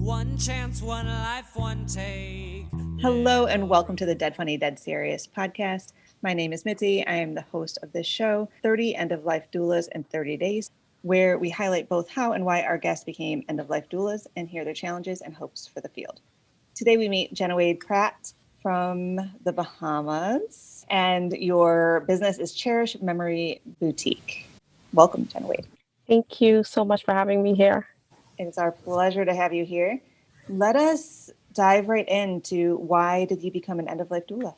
One chance, one life, one take. Hello and welcome to the Dead Funny, Dead Serious podcast. My name is Mitzi. I am the host of this show, 30 End-of-Life Doulas in 30 Days, where we highlight both how and why our guests became end-of-life doulas and hear their challenges and hopes for the field. Today we meet Jennawade Pratt from the Bahamas, and your business is Cherish Memory Boutique. Welcome, Jennawade. Thank you so much for having me here. It's our pleasure to have you here. Let us dive right into why did you become an end-of-life doula?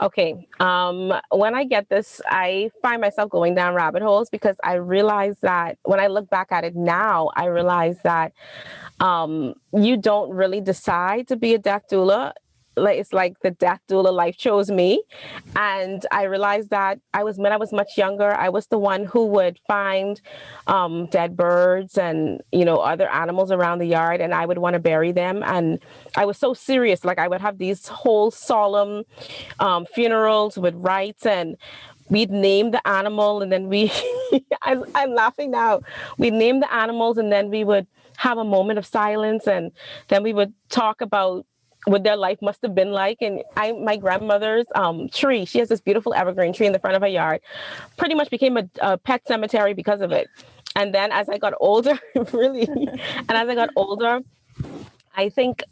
Okay. When I get this, I find myself going down rabbit holes because I realize that when I look back at it now, I realize that you don't really decide to be a death doula. It's like the death doula life chose me. And I realized that when I was much younger, I was the one who would find dead birds and, other animals around the yard, and I would want to bury them. And I was so serious. Like I would have these whole solemn funerals with rites, and we'd name the animal, and then I'm laughing now. We'd name the animals, and then we would have a moment of silence, and then we would talk about what their life must have been like. And my grandmother's tree, she has this beautiful evergreen tree in the front of her yard, pretty much became a pet cemetery because of it. And then as I got older, I think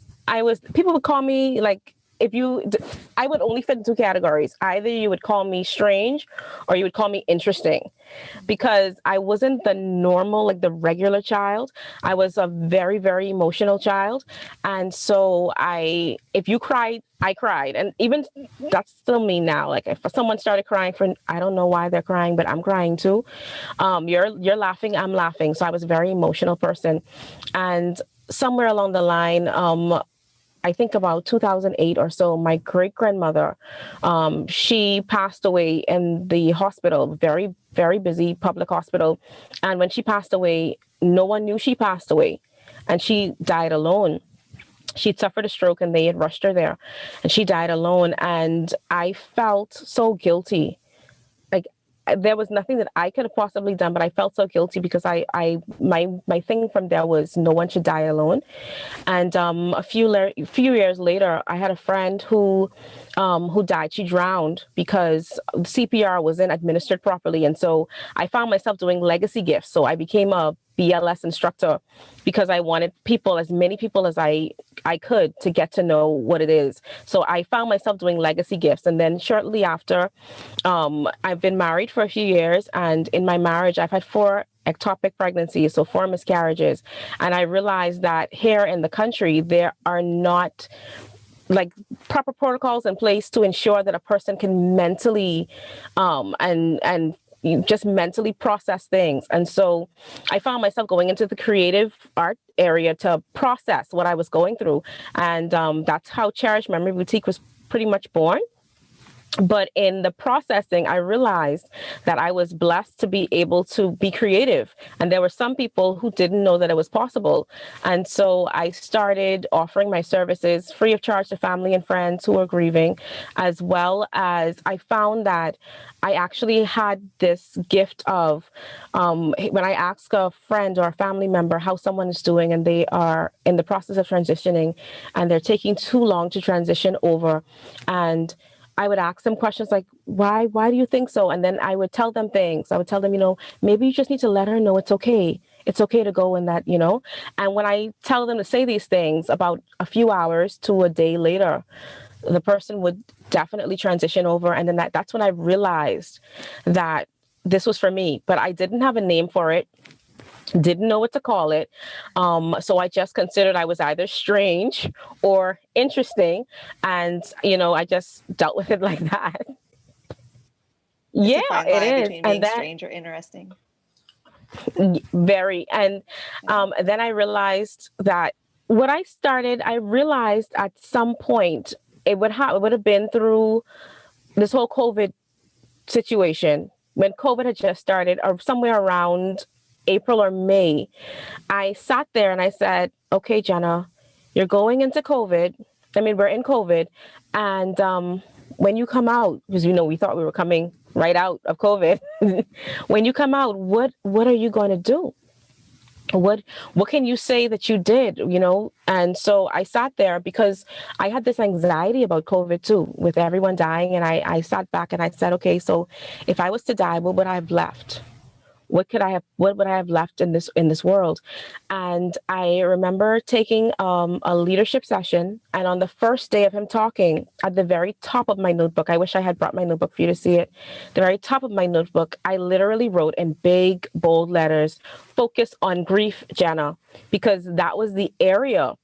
people would call me like, I would only fit in two categories. Either you would call me strange or you would call me interesting, because I wasn't the normal, like the regular child. I was a very, very emotional child. And so if you cried, I cried. And even that's still me now. Like if someone started crying I don't know why they're crying, but I'm crying too. You're laughing, I'm laughing. So I was a very emotional person. And somewhere along the line, I think about 2008 or so, my great-grandmother, she passed away in the hospital, very, very busy public hospital. And when she passed away, no one knew she passed away, and she died alone. She'd suffered a stroke and they had rushed her there, and she died alone. And I felt so guilty. Like there was nothing that I could have possibly done, but I felt so guilty because my thing from there was no one should die alone. And a few years later, I had a friend who died. She drowned because CPR wasn't administered properly. And so I found myself doing legacy gifts. So I became a BLS instructor because I wanted as many people as I could to get to know what it is. So I found myself doing legacy gifts. And then shortly after, I've been married for a few years. And in my marriage, I've had 4 ectopic pregnancies, so 4 miscarriages. And I realized that here in the country, there are not like proper protocols in place to ensure that a person can mentally and just mentally process things. And so I found myself going into the creative art area to process what I was going through. And that's how Cherish Memory Boutique was pretty much born. But in the processing, I realized that I was blessed to be able to be creative. And there were some people who didn't know that it was possible. And so I started offering my services free of charge to family and friends who were grieving, as well as I found that I actually had this gift of when I ask a friend or a family member how someone is doing and they are in the process of transitioning and they're taking too long to transition over, and I would ask them questions like, why do you think so? And then I would tell them things. I would tell them, maybe you just need to let her know it's okay. It's okay to go in that, And when I tell them to say these things, about a few hours to a day later, the person would definitely transition over. And then that's when I realized that this was for me, but I didn't have a name for it. Didn't know what to call it. So I just considered I was either strange or interesting. And, I just dealt with it like that. It's a fine line between being strange or interesting. Very. And then I realized that I realized at some point it would have been through this whole COVID situation. When COVID had just started, or somewhere around April or May, I sat there and I said, okay, Jenna, you're going into COVID. We're in COVID. And when you come out, because, we thought we were coming right out of COVID. When you come out, what are you going to do? what can you say that you did, And so I sat there because I had this anxiety about COVID too, with everyone dying. And I sat back and I said, okay, so if I was to die, what would I have left? What would I have left in this world? And I remember taking a leadership session, and on the first day of him talking, at the very top of my notebook, I wish I had brought my notebook for you to see it. The very top of my notebook, I literally wrote in big bold letters, "Focus on grief, Jenna," because that was the area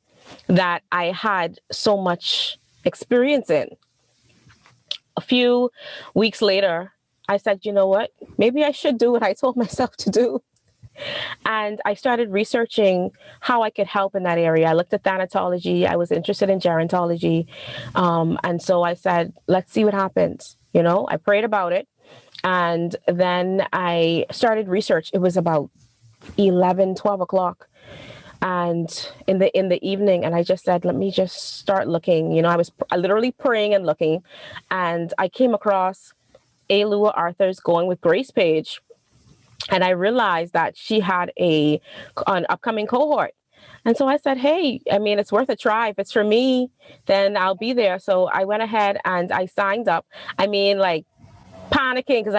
that I had so much experience in. A few weeks later, I said, you know what? Maybe I should do what I told myself to do. And I started researching how I could help in that area. I looked at thanatology. I was interested in gerontology. And so I said, let's see what happens. I prayed about it. And then I started research. It was about 11, 12 o'clock. And in the evening, and I just said, let me just start looking. I was literally praying and looking. And I came across Alua Arthur's Going with Grace page. And I realized that she had an upcoming cohort. And so I said, hey, it's worth a try. If it's for me, then I'll be there. So I went ahead and I signed up. Panicking because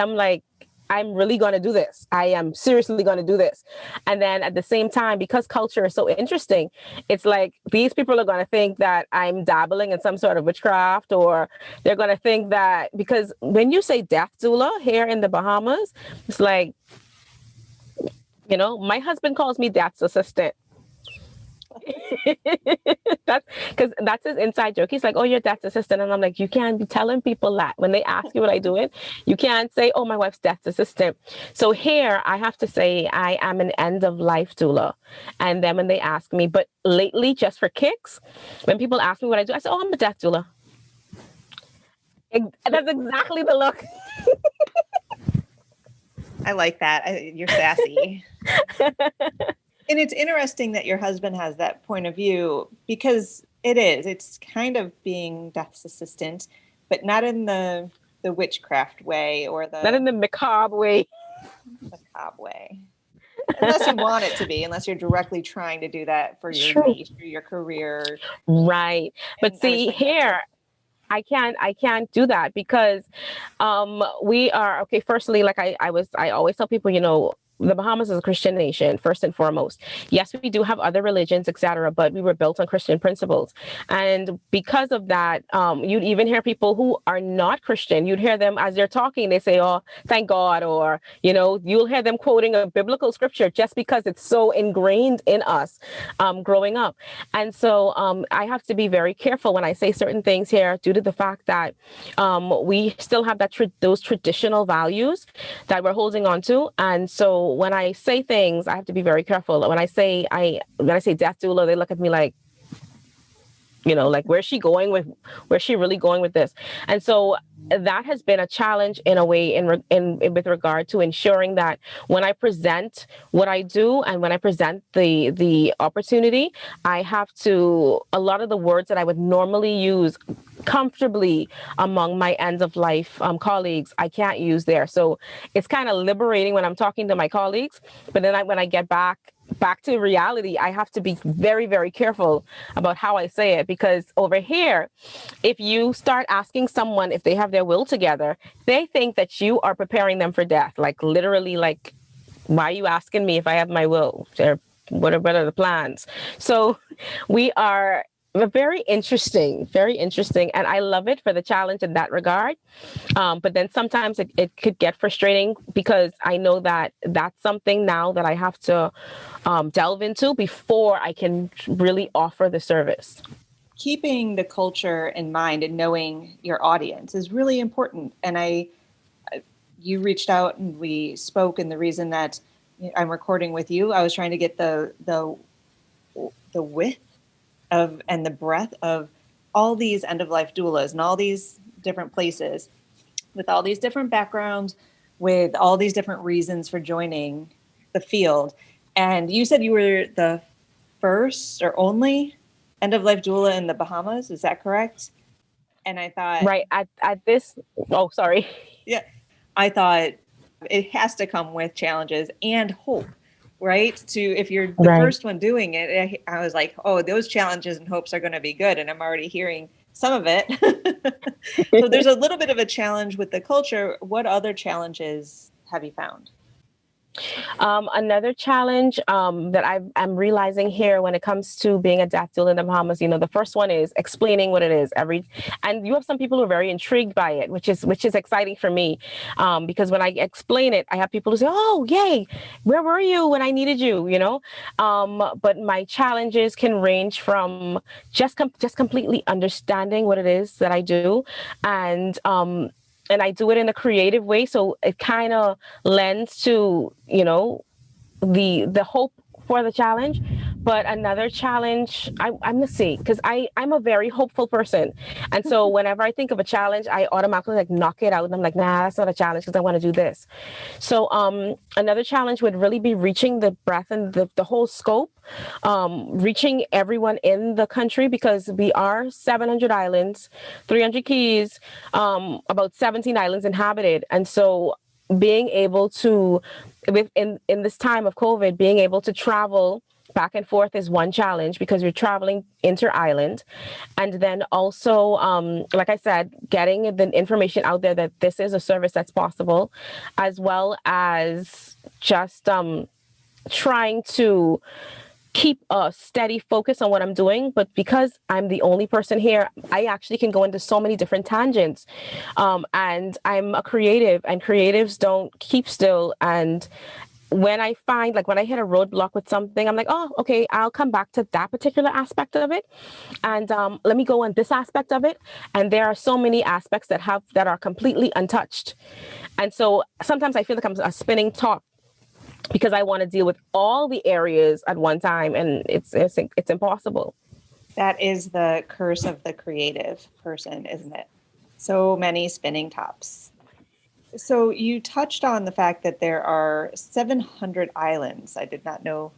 I'm really going to do this. I am seriously going to do this. And then at the same time, because culture is so interesting, it's like these people are going to think that I'm dabbling in some sort of witchcraft, or they're going to think that, because when you say death doula here in the Bahamas, it's like, my husband calls me death's assistant. That's his inside joke. He's like, oh, you're death's assistant. And I'm like, you can't be telling people that when they ask you what I do. You can't say, oh, my wife's death's assistant. So here I have to say I am an end of life doula. And then when they ask me, but lately, just for kicks, when people ask me what I do, I say, oh, I'm a death doula. That's exactly the look. I like that. You're sassy. And it's interesting that your husband has that point of view, because it's kind of being death's assistant, but not in the witchcraft way, or not in the macabre way. Unless you want it to be, unless you're directly trying to do that for your niche, for your career. Right. But see, here, I can't do that because we are, okay, firstly, like I always tell people, the Bahamas is a Christian nation, first and foremost. Yes, we do have other religions, etc., but we were built on Christian principles. And because of that, you'd even hear people who are not Christian. You'd hear them as they're talking, they say, oh, thank God, or, you'll hear them quoting a biblical scripture just because it's so ingrained in us growing up. And so I have to be very careful when I say certain things here due to the fact that we still have those traditional values that we're holding on to. And so when I say things, I have to be very careful. When I say death doula, they look at me like, like, where's she really going with this? And so that has been a challenge in a way with regard to ensuring that when I present what I do and when I present the opportunity, I have to, a lot of the words that I would normally use comfortably among my end of life colleagues, I can't use there. So it's kind of liberating when I'm talking to my colleagues, but then when I get back to reality, I have to be very, very careful about how I say it, because over here, if you start asking someone if they have their will together, they think that you are preparing them for death. Like literally, like, why are you asking me if I have my will? What are the plans? So we are very interesting. And I love it for the challenge in that regard. But then sometimes it could get frustrating because I know that that's something now that I have to delve into before I can really offer the service. Keeping the culture in mind and knowing your audience is really important. And you reached out and we spoke, and the reason that I'm recording with you, I was trying to get the width of and the breadth of all these end-of-life doulas and all these different places with all these different backgrounds, with all these different reasons for joining the field. And you said you were the first or only end-of-life doula in the Bahamas. Is that correct? And I thought... Right. At this... Oh, sorry. Yeah. I thought it has to come with challenges and hope. right? To if you're the Right. first one doing it, I was like, oh, those challenges and hopes are going to be good. And I'm already hearing some of it. So there's a little bit of a challenge with the culture. What other challenges have you found? Another challenge that I'm realizing here when it comes to being a death doula in the Bahamas, the first one is explaining what it is. And you have some people who are very intrigued by it, which is exciting for me, because when I explain it, I have people who say, "Oh, yay! Where were you when I needed you?" But my challenges can range from just completely understanding what it is that I do, and I do it in a creative way, so it kind of lends to the hope for the challenge. But another challenge, I'm gonna see, because I'm a very hopeful person, and so whenever I think of a challenge, I automatically knock it out, and I'm like, nah, that's not a challenge because I want to do this. So another challenge would really be reaching the breadth and the whole scope, reaching everyone in the country, because we are 700 islands, 300 keys, about 17 islands inhabited, and so being able to, in this time of COVID, being able to travel back and forth is one challenge, because you're traveling inter-island. And then also, like I said, getting the information out there that this is a service that's possible, as well as just trying to keep a steady focus on what I'm doing. But because I'm the only person here, I actually can go into so many different tangents. And I'm a creative, and creatives don't keep still. And when I find, when I hit a roadblock with something, I'm like, oh, okay, I'll come back to that particular aspect of it. And let me go on this aspect of it. And there are so many aspects that are completely untouched. And so sometimes I feel like I'm a spinning top, because I want to deal with all the areas at one time, and it's impossible. That is the curse of the creative person, isn't it? So many spinning tops. So you touched on the fact that there are 700 islands. I did not know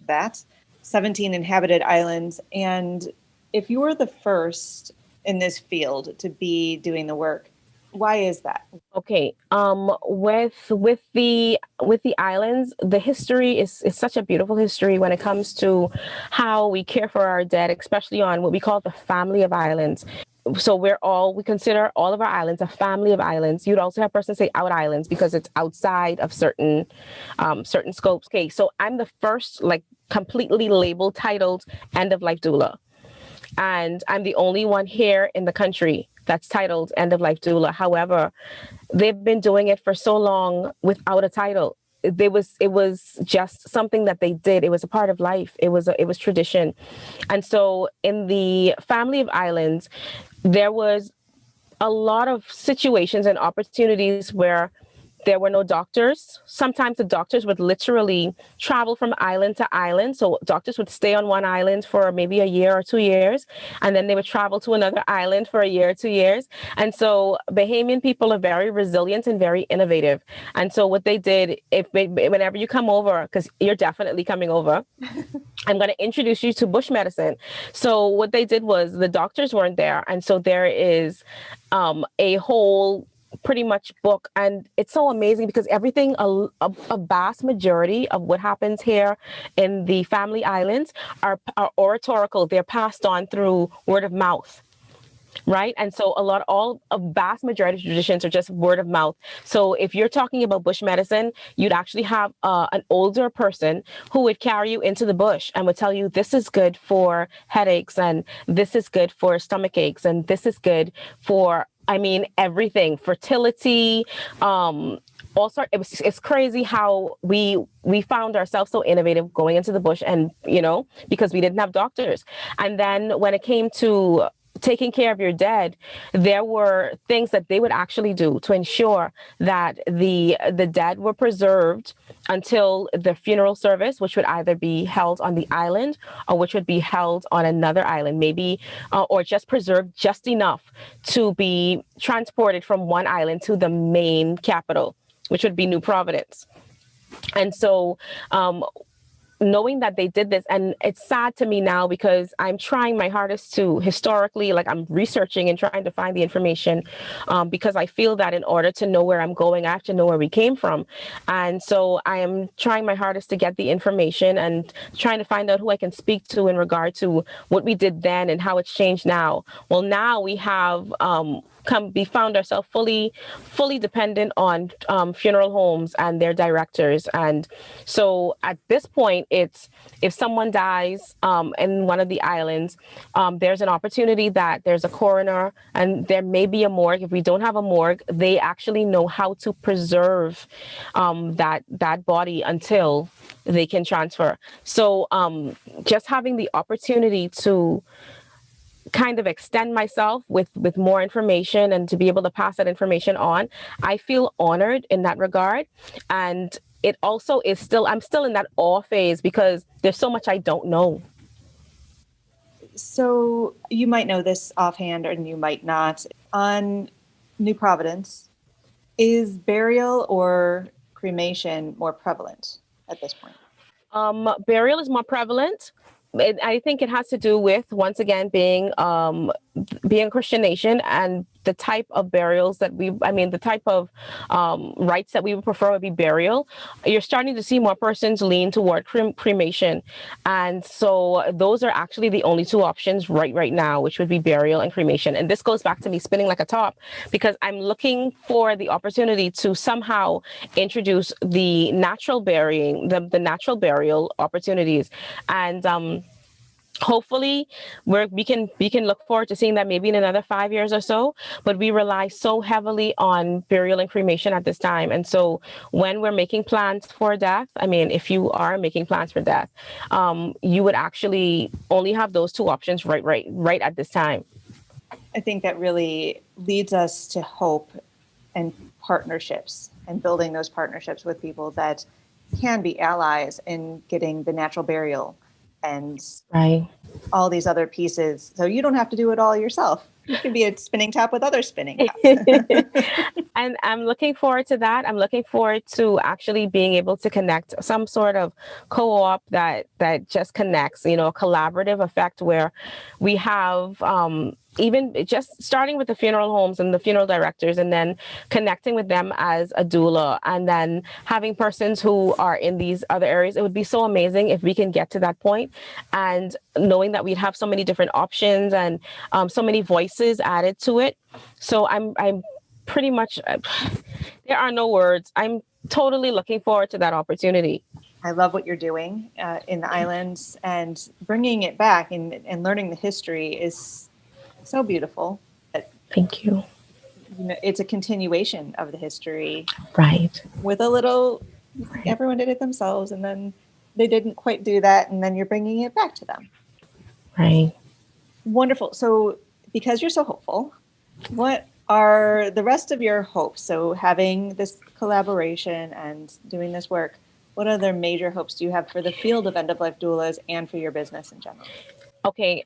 that. 17 inhabited islands. And if you were the first in this field to be doing the work, why is that? Okay. With the islands, the history is such a beautiful history when it comes to how we care for our dead, especially on what we call the family of islands. So we consider all of our islands a family of islands. You'd also have persons say out islands, because it's outside of certain scopes. Okay, so I'm the first completely labeled, titled end of life doula, and I'm the only one here in the country that's titled end of life doula. However, they've been doing it for so long without a title. It was just something that they did. It was a part of life. It was tradition. And so in the family of islands, there was a lot of situations and opportunities where there were no doctors. Sometimes the doctors would literally travel from island to island. So doctors would stay on one island for maybe a year or 2 years, and then they would travel to another island for a year or 2 years. And so Bahamian people are very resilient and very innovative. And so what they did, whenever you come over, because you're definitely coming over, I'm going to introduce you to bush medicine. So what they did was, the doctors weren't there. And so there is a whole pretty much book, and it's so amazing, because everything, a vast majority of what happens here in the family islands are oratorical. They're passed on through word of mouth, right? And so a vast majority of traditions are just word of mouth. So if you're talking about bush medicine, you'd actually have an older person who would carry you into the bush and would tell you, this is good for headaches, and this is good for stomach aches, and this is good for, everything, fertility, also. It's crazy how we found ourselves so innovative going into the bush, and because we didn't have doctors. And then when it came to taking care of your dead, there were things that they would actually do to ensure that the dead were preserved until the funeral service, which would either be held on the island or which would be held on another island, maybe, or just preserved just enough to be transported from one island to the main capital, which would be New Providence. And so knowing that they did this, and it's sad to me now because I'm trying my hardest to historically, like I'm researching and trying to find the information, because I feel that in order to know where I'm going, I have to know where we came from. And so I am trying my hardest to get the information and trying to find out who I can speak to in regard to what we did then and how it's changed now. Well, now we have we found ourselves fully dependent on funeral homes and their directors. And so at this point, it's if someone dies in one of the islands, there's an opportunity that there's a coroner and there may be a morgue. If we don't have a morgue, they actually know how to preserve that body until they can transfer. So just having the opportunity to kind of extend myself with more information and to be able to pass that information on, I feel honored in that regard. And it also is still, I'm still in that awe phase because there's so much I don't know. So you might know this offhand and you might not. On New Providence, is burial or cremation more prevalent at this point? Burial is more prevalent. I think it has to do with, once again, being a Christian nation and the type of burials that the type of rites that we would prefer would be burial. You're starting to see more persons lean toward cremation. And so those are actually the only two options right now, which would be burial and cremation. And this goes back to me spinning like a top because I'm looking for the opportunity to somehow introduce the natural burying, the natural burial opportunities. And hopefully we can look forward to seeing that maybe in another 5 years or so, but we rely so heavily on burial and cremation at this time. And so when we're making plans for death, if you are making plans for death, you would actually only have those two options right at this time. I think that really leads us to hope and partnerships and building those partnerships with people that can be allies in getting the natural burial and all these other pieces. So you don't have to do it all yourself. You can be a spinning top with other spinning tops. And I'm looking forward to that. I'm looking forward to actually being able to connect some sort of co-op that just connects, a collaborative effect where we have even just starting with the funeral homes and the funeral directors and then connecting with them as a doula and then having persons who are in these other areas. It would be so amazing if we can get to that point and knowing that we'd have so many different options and so many voices added to it. So I'm pretty much, there are no words. I'm totally looking forward to that opportunity. I love what you're doing in the islands and bringing it back and learning the history is so beautiful. Thank you. It's a continuation of the history. Right. With a little, everyone did it themselves and then they didn't quite do that. And then you're bringing it back to them. Right. Wonderful. So because you're so hopeful, what are the rest of your hopes? So having this collaboration and doing this work, what other major hopes do you have for the field of end-of-life doulas and for your business in general? Okay.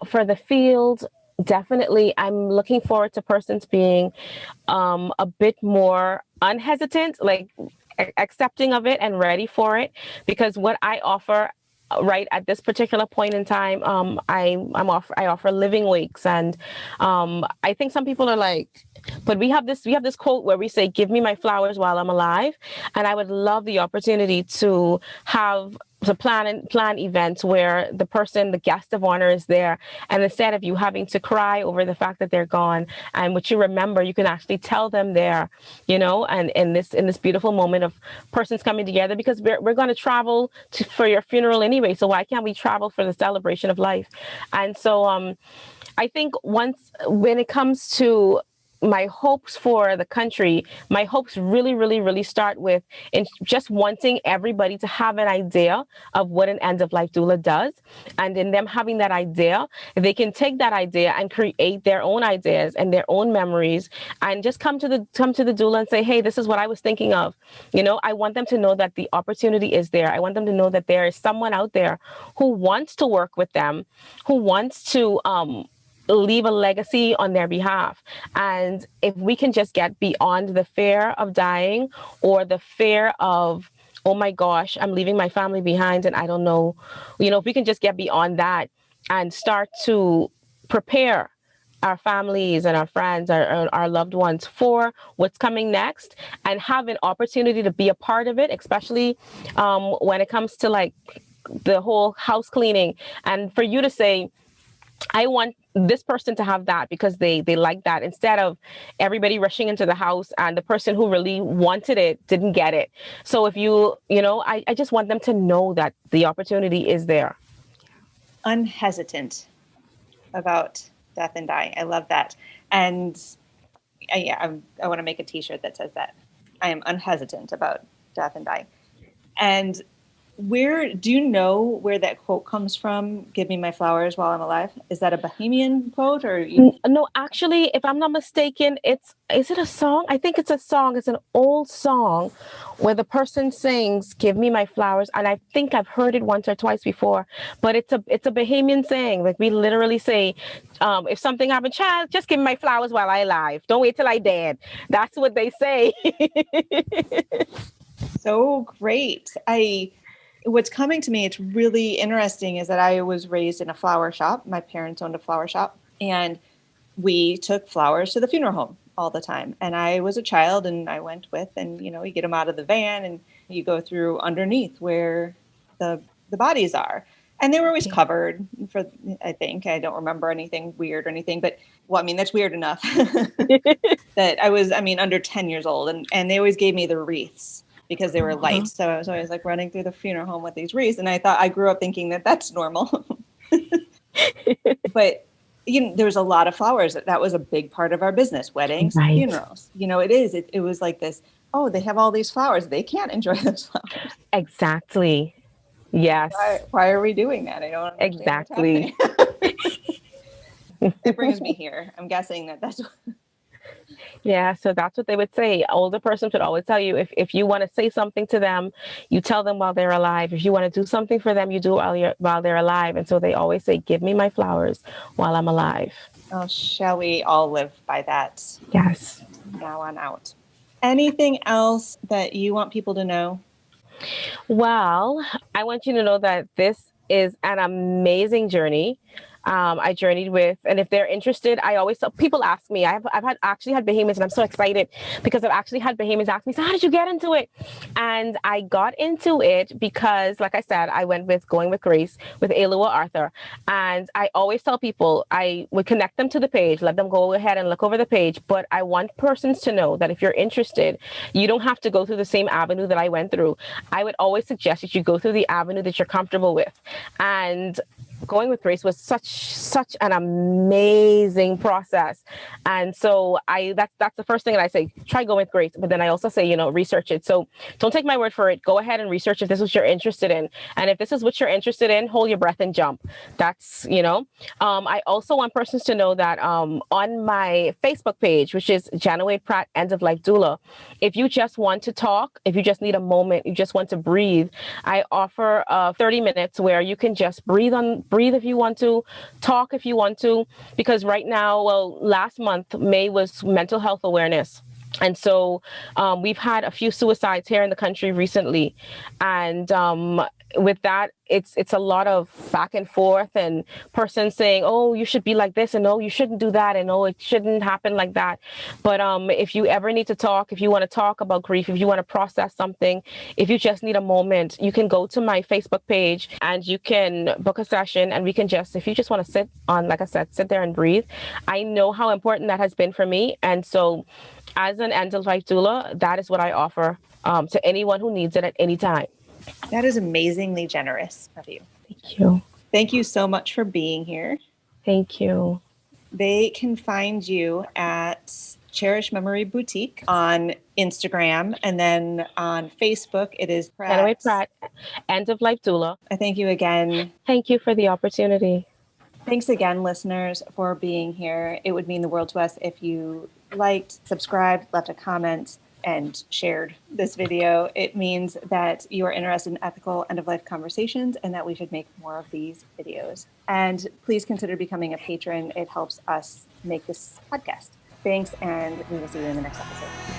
For the field, definitely, I'm looking forward to persons being a bit more unhesitant, like accepting of it and ready for it, because what I offer right at this particular point in time, I offer living wakes, and I think some people are like, but we have this quote where we say, "Give me my flowers while I'm alive," and I would love the opportunity to have to plan events where the guest of honor is there, and instead of you having to cry over the fact that they're gone, and what you remember, you can actually tell them there, and in this beautiful moment of persons coming together, because we're going to travel for your funeral anyway, so why can't we travel for the celebration of life? And so I think when it comes to my hopes for the country, my hopes really start with in just wanting everybody to have an idea of what an end-of-life doula does. And in them having that idea, they can take that idea and create their own ideas and their own memories and just come to the doula and say, hey, this is what I was thinking of. I want them to know that the opportunity is there. I want them to know that there is someone out there who wants to work with them, who wants to leave a legacy on their behalf. And if we can just get beyond the fear of dying or the fear of oh my gosh, I'm leaving my family behind and I don't know, if we can just get beyond that and start to prepare our families and our friends, our loved ones for what's coming next, and have an opportunity to be a part of it, especially when it comes to like the whole house cleaning. And for you to say, I want this person to have that because they like that, instead of everybody rushing into the house and the person who really wanted it didn't get it. So if I just want them to know that the opportunity is there. Unhesitant about death and dying. I love that. And I want to make a t-shirt that says that. I am unhesitant about death and dying. And do you know where that quote comes from? Give me my flowers while I'm alive. Is that a Bahamian quote or? No, actually, if I'm not mistaken, is it a song? I think it's a song. It's an old song where the person sings, give me my flowers. And I think I've heard it once or twice before, but it's a Bahamian saying. Like we literally say, if something happened, child, just give me my flowers while I'm alive. Don't wait till I dead. That's what they say. So great. What's coming to me, it's really interesting, is that I was raised in a flower shop. My parents owned a flower shop, and we took flowers to the funeral home all the time. And I was a child and I went with, and, you get them out of the van and you go through underneath where the bodies are. And they were always covered I think. I don't remember anything weird or anything, but that's weird enough that I was, under 10 years old, and they always gave me the wreaths because they were light. So I was always like running through the funeral home with these wreaths. And I grew up thinking that that's normal. But there's a lot of flowers. That was a big part of our business, weddings, right. Funerals. It was like this, oh, they have all these flowers. They can't enjoy those flowers. Exactly. Yes. Why are we doing that? I don't understand. Exactly. It brings me here. I'm guessing that's Yeah, so that's what they would say. Older persons would always tell you, if you want to say something to them, you tell them while they're alive. If you want to do something for them, you do it while they're alive. And so they always say, give me my flowers while I'm alive. Oh, shall we all live by that? Yes. Now on out. Anything else that you want people to know? Well, I want you to know that this is an amazing journey. I journeyed with, and if they're interested, I always tell people, ask me. I've actually had Bahamians, and I'm so excited because I've actually had Bahamians ask me, so how did you get into it? And I got into it because, like I said, I went with Going with Grace with Elua Arthur. And I always tell people, I would connect them to the page, let them go ahead and look over the page. But I want persons to know that if you're interested, you don't have to go through the same avenue that I went through. I would always suggest that you go through the avenue that you're comfortable with. And Going with Grace was such an amazing process. And so that's the first thing that I say, try Going with Grace. But then I also say, research it. So don't take my word for it. Go ahead and research if this is what you're interested in. And if this is what you're interested in, hold your breath and jump. That's, I also want persons to know that on my Facebook page, which is Jennawade Pratt, End of Life Doula, if you just want to talk, if you just need a moment, you just want to breathe, I offer 30 minutes where you can just breathe if you want to, talk if you want to, because right now, last month, May was mental health awareness. And so we've had a few suicides here in the country recently. And with that, it's a lot of back and forth, and persons saying, oh, you should be like this, and oh, you shouldn't do that, and oh, it shouldn't happen like that. But if you ever need to talk, if you want to talk about grief, if you want to process something, if you just need a moment, you can go to my Facebook page and you can book a session, and we can if you just want to sit there and breathe. I know how important that has been for me. And so as an end of life doula, that is what I offer to anyone who needs it at any time. That is amazingly generous of you. Thank you. Thank you so much for being here. Thank you. They can find you at Cherish Memory Boutique on Instagram, and then on Facebook, it is Jennawade Pratt, End of Life Doula. I thank you again. Thank you for the opportunity. Thanks again, listeners, for being here. It would mean the world to us if you liked, subscribed, left a comment, and shared this video. It means that you are interested in ethical end-of-life conversations and that we should make more of these videos. And please consider becoming a patron. It helps us make this podcast. Thanks, and we will see you in the next episode.